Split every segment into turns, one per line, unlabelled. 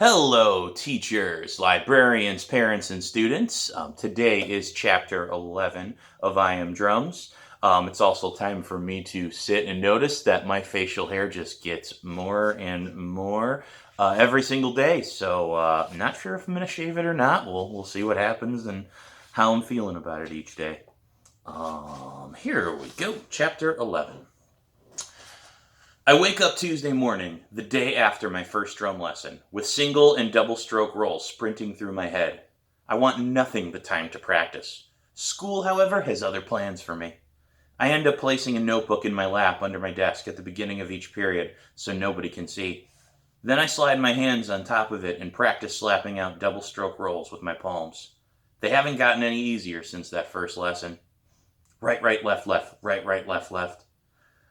Hello, teachers, librarians, parents, and students. Today is chapter 11 of I Am Drums. It's also time for me to sit and notice that my facial hair just gets more and more every single day. So I'm not sure if I'm going to shave it or not. We'll see what happens and how I'm feeling about it each day. Here we go, chapter 11. I wake up Tuesday morning, the day after my first drum lesson, with single and double stroke rolls sprinting through my head. I want nothing but time to practice. School, however, has other plans for me. I end up placing a notebook in my lap under my desk at the beginning of each period so nobody can see. Then I slide my hands on top of it and practice slapping out double stroke rolls with my palms. They haven't gotten any easier since that first lesson. Right, right, left, left, right, right, left, left.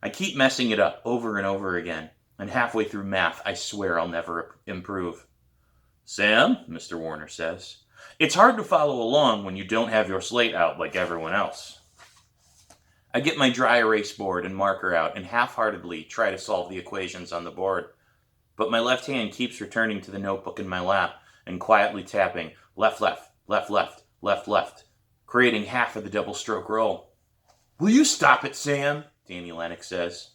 I keep messing it up over and over again, and halfway through math, I swear I'll never improve. Sam, Mr. Warner says, it's hard to follow along when you don't have your slate out like everyone else. I get my dry erase board and marker out and half-heartedly try to solve the equations on the board, but my left hand keeps returning to the notebook in my lap and quietly tapping left, left, left, left, left, left, creating half of the double stroke roll. Will you stop it, Sam? Danny Lennox says.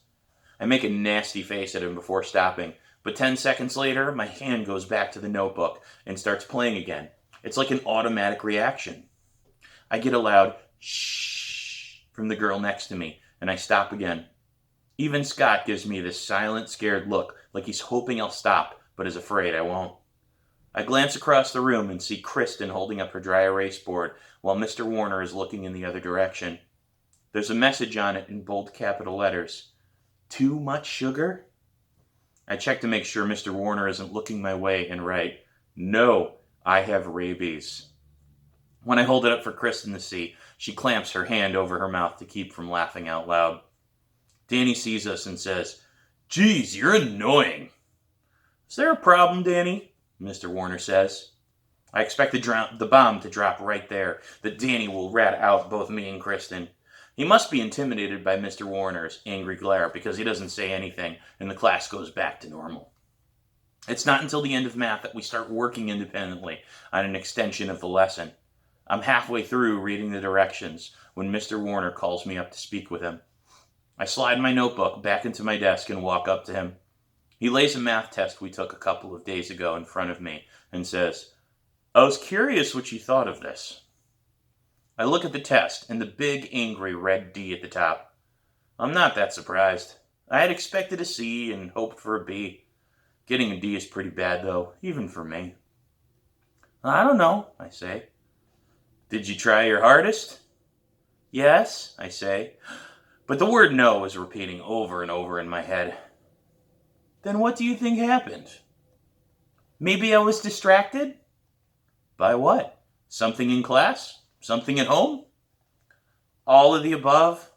I make a nasty face at him before stopping, but 10 seconds later, my hand goes back to the notebook and starts playing again. It's like an automatic reaction. I get a loud shh from the girl next to me, and I stop again. Even Scott gives me this silent, scared look, like he's hoping I'll stop, but is afraid I won't. I glance across the room and see Kristen holding up her dry erase board, while Mr. Warner is looking in the other direction. There's a message on it in bold capital letters. Too much sugar? I check to make sure Mr. Warner isn't looking my way and write, no, I have rabies. When I hold it up for Kristen to see, she clamps her hand over her mouth to keep from laughing out loud. Danny sees us and says, geez, you're annoying. Is there a problem, Danny? Mr. Warner says. I expect the bomb to drop right there, that Danny will rat out both me and Kristen. He must be intimidated by Mr. Warner's angry glare because he doesn't say anything and the class goes back to normal. It's not until the end of math that we start working independently on an extension of the lesson. I'm halfway through reading the directions when Mr. Warner calls me up to speak with him. I slide my notebook back into my desk and walk up to him. He lays a math test we took a couple of days ago in front of me and says, I was curious what you thought of this. I look at the test and the big, angry red D at the top. I'm not that surprised. I had expected a C and hoped for a B. Getting a D is pretty bad, though, even for me. I don't know, I say. Did you try your hardest? Yes, I say. But the word no is repeating over and over in my head. Then what do you think happened? Maybe I was distracted? By what? Something in class? Something at home? All of the above?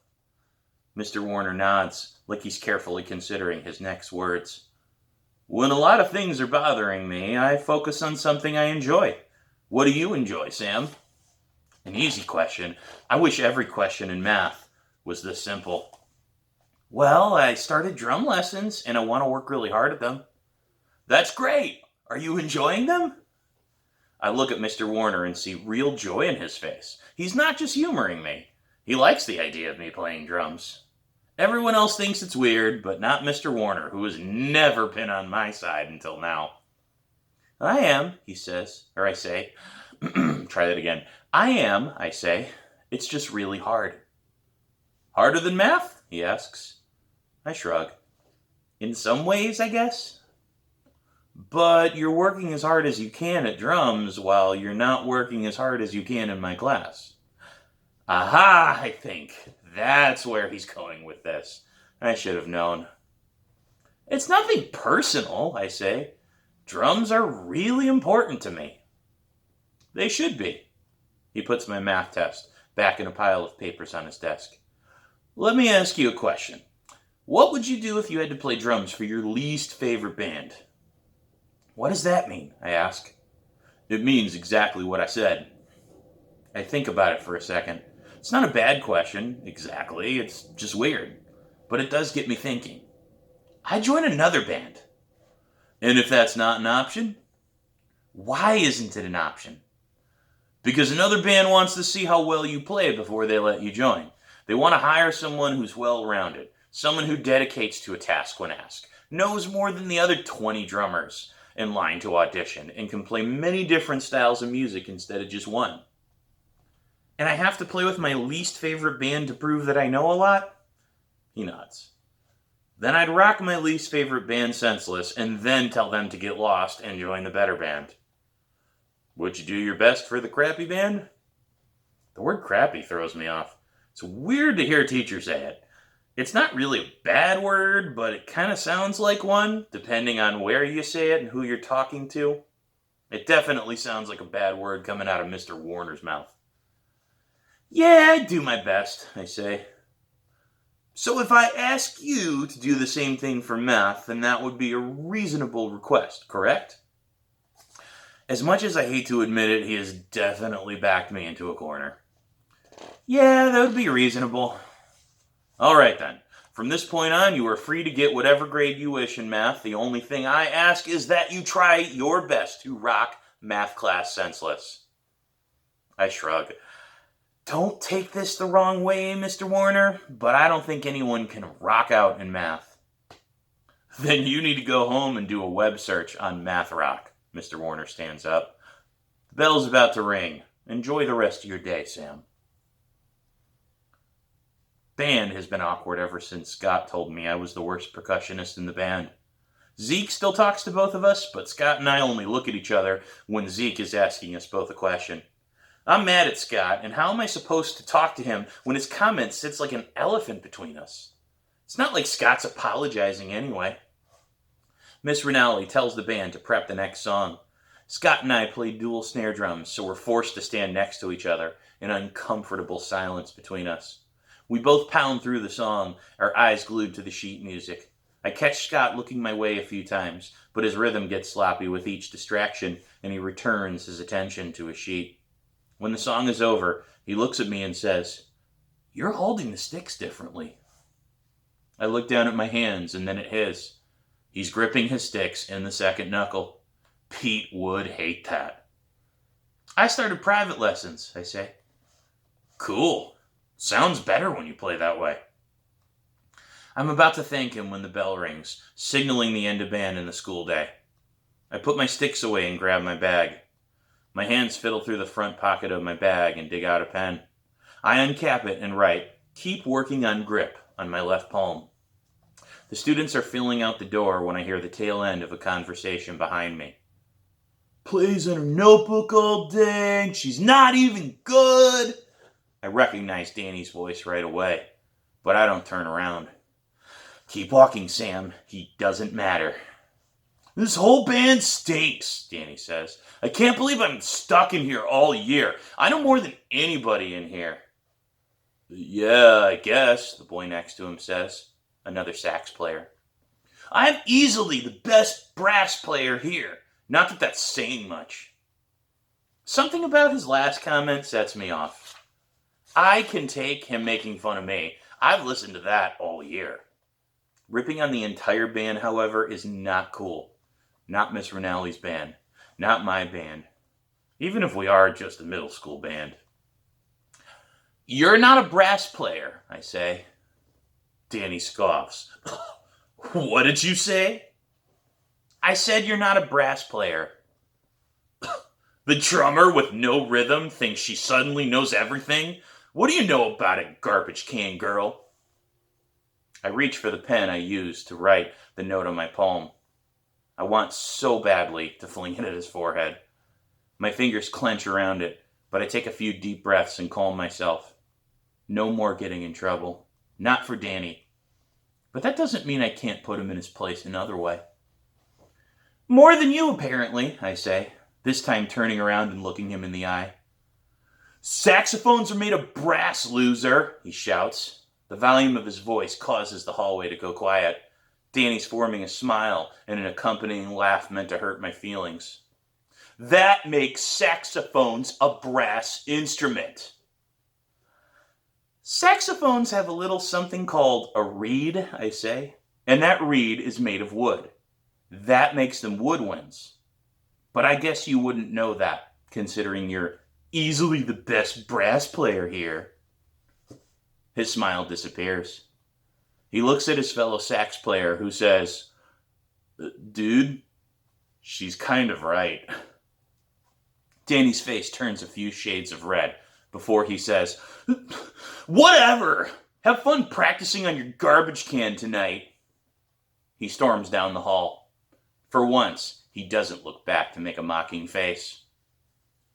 Mr. Warner nods, like he's carefully considering his next words. When a lot of things are bothering me, I focus on something I enjoy. What do you enjoy, Sam? An easy question. I wish every question in math was this simple. Well, I started drum lessons, and I want to work really hard at them. That's great! Are you enjoying them? I look at Mr. Warner and see real joy in his face. He's not just humoring me. He likes the idea of me playing drums. Everyone else thinks it's weird, but not Mr. Warner, who has never been on my side until now. I am, he says, or I say. Try that again. I am, I say. It's just really hard. Harder than math? He asks. I shrug. In some ways, I guess. But you're working as hard as you can at drums while you're not working as hard as you can in my class. Aha, I think. That's where he's going with this. I should have known. It's nothing personal, I say. Drums are really important to me. They should be. He puts my math test back in a pile of papers on his desk. Let me ask you a question. What would you do if you had to play drums for your least favorite band? What does that mean? I ask. It means exactly what I said. I think about it for a second. It's not a bad question, exactly. It's just weird. But it does get me thinking. I'd join another band. And if that's not an option? Why isn't it an option? Because another band wants to see how well you play before they let you join. They want to hire someone who's well-rounded, someone who dedicates to a task when asked, knows more than the other 20 drummers in line to audition, and can play many different styles of music instead of just one. And I have to play with my least favorite band to prove that I know a lot? He nods. Then I'd rock my least favorite band senseless and then tell them to get lost and join the better band. Would you do your best for the crappy band? The word crappy throws me off. It's weird to hear a teacher say it. It's not really a bad word, but it kind of sounds like one, depending on where you say it and who you're talking to. It definitely sounds like a bad word coming out of Mr. Warner's mouth. Yeah, I do my best, I say. So if I ask you to do the same thing for math, then that would be a reasonable request, correct? As much as I hate to admit it, he has definitely backed me into a corner. Yeah, that would be reasonable. All right then. From this point on, you are free to get whatever grade you wish in math. The only thing I ask is that you try your best to rock math class senseless. I shrug. Don't take this the wrong way, Mr. Warner, but I don't think anyone can rock out in math. Then you need to go home and do a web search on math rock. Mr. Warner stands up. The bell's about to ring. Enjoy the rest of your day, Sam. Band has been awkward ever since Scott told me I was the worst percussionist in the band. Zeke still talks to both of us, but Scott and I only look at each other when Zeke is asking us both a question. I'm mad at Scott, and how am I supposed to talk to him when his comment sits like an elephant between us? It's not like Scott's apologizing anyway. Miss Rinaldi tells the band to prep the next song. Scott and I play dual snare drums, so we're forced to stand next to each other, an uncomfortable silence between us. We both pound through the song, our eyes glued to the sheet music. I catch Scott looking my way a few times, but his rhythm gets sloppy with each distraction, and he returns his attention to his sheet. When the song is over, he looks at me and says, "You're holding the sticks differently." I look down at my hands and then at his. He's gripping his sticks in the second knuckle. Pete would hate that. I started private lessons, I say. Cool. Sounds better when you play that way. I'm about to thank him when the bell rings, signaling the end of band in the school day. I put my sticks away and grab my bag. My hands fiddle through the front pocket of my bag and dig out a pen. I uncap it and write, "Keep working on grip," on my left palm. The students are filing out the door when I hear the tail end of a conversation behind me. Plays in her notebook all day, and she's not even good. I recognize Danny's voice right away, but I don't turn around. Keep walking, Sam. He doesn't matter. This whole band stinks, Danny says. I can't believe I'm stuck in here all year. I know more than anybody in here. Yeah, I guess, the boy next to him says, another sax player. I'm easily the best brass player here. Not that that's saying much. Something about his last comment sets me off. I can take him making fun of me. I've listened to that all year. Ripping on the entire band, however, is not cool. Not Miss Rinaldi's band. Not my band. Even if we are just a middle school band. You're not a brass player, I say. Danny scoffs. What did you say? I said you're not a brass player. The drummer with no rhythm thinks she suddenly knows everything? What do you know about it, garbage can girl? I reach for the pen I used to write the note on my palm. I want so badly to fling it at his forehead. My fingers clench around it, but I take a few deep breaths and calm myself. No more getting in trouble. Not for Danny. But that doesn't mean I can't put him in his place another way. More than you, apparently, I say, this time turning around and looking him in the eye. Saxophones are made of brass, loser, he shouts. The volume of his voice causes the hallway to go quiet. Danny's forming a smile and an accompanying laugh meant to hurt my feelings. That makes saxophones a brass instrument. Saxophones have a little something called a reed, I say, and that reed is made of wood. That makes them woodwinds. But I guess you wouldn't know that, considering you're easily the best brass player here. His smile disappears. He looks at his fellow sax player, who says, "Dude, she's kind of right." Danny's face turns a few shades of red before he says, "Whatever! Have fun practicing on your garbage can tonight." He storms down the hall. For once, he doesn't look back to make a mocking face.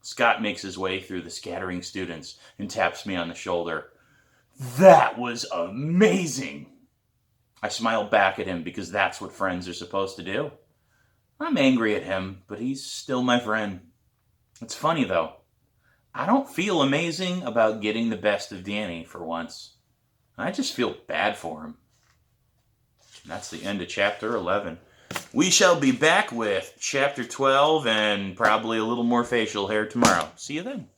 Scott makes his way through the scattering students and taps me on the shoulder. "That was amazing!" I smile back at him because that's what friends are supposed to do. I'm angry at him, but he's still my friend. It's funny, though. I don't feel amazing about getting the best of Danny for once. I just feel bad for him. And that's the end of chapter 11. We shall be back with chapter 12 and probably a little more facial hair tomorrow. See you then.